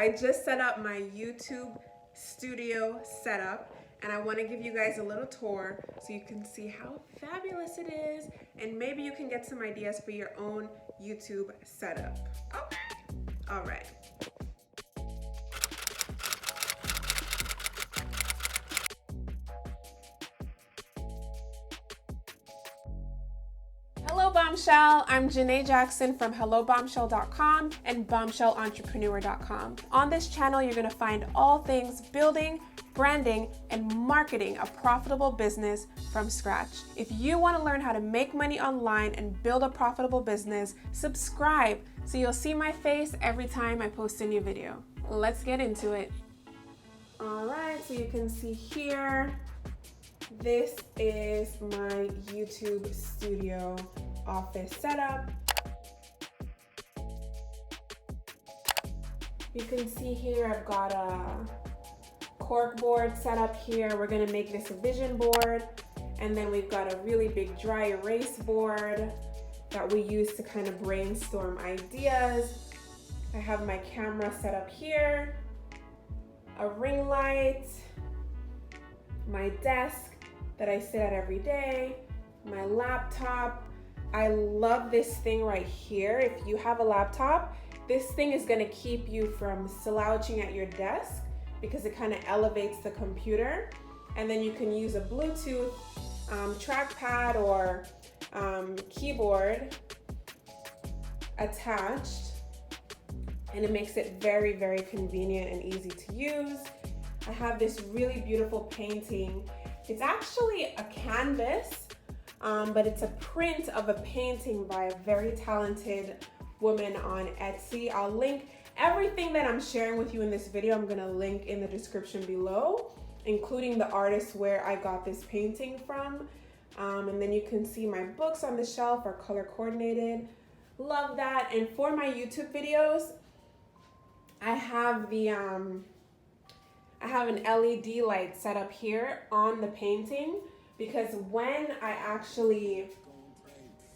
I just set up my YouTube studio setup, and I want to give you guys a little tour so you can see how fabulous it is, and maybe you can get some ideas for your own YouTube setup. Okay. All right. Hello Bombshell, I'm Janae Jackson from HelloBombshell.com and BombshellEntrepreneur.com. On this channel, you're going to find all things building, branding, and marketing a profitable business from scratch. If you want to learn how to make money online and build a profitable business, subscribe so you'll see my face every time I post a new video. Let's get into it. All right, so you can see here, this is my YouTube studio office setup. You can see here I've got a corkboard set up here. We're gonna make this a vision board. And then we've got a really big dry erase board that we use to kind of brainstorm ideas. I have my camera set up here, a ring light, my desk that I sit at every day, my laptop. I love this thing right here. If you have a laptop, this thing is gonna keep you from slouching at your desk because it kind of elevates the computer. And then you can use a Bluetooth trackpad or keyboard attached, and it makes it very, very convenient and easy to use. I have this really beautiful painting. It's actually a canvas, but it's a print of a painting by a very talented woman on Etsy. I'll link everything that I'm sharing with you in this video. I'm gonna link in the description below, including the artist where I got this painting from. And then you can see my books on the shelf are color coordinated. Love that. And for my YouTube videos, I have an LED light set up here on the painting, because when I actually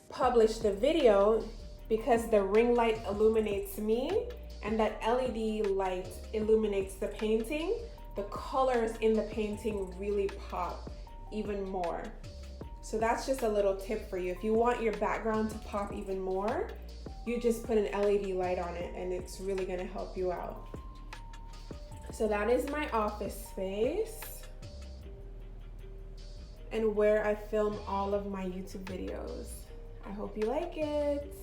publish the video, because the ring light illuminates me and that LED light illuminates the painting, the colors in the painting really pop even more. So that's just a little tip for you. If you want your background to pop even more, you just put an LED light on it and it's really gonna help you out. So that is my office space and where I film all of my YouTube videos. I hope you like it.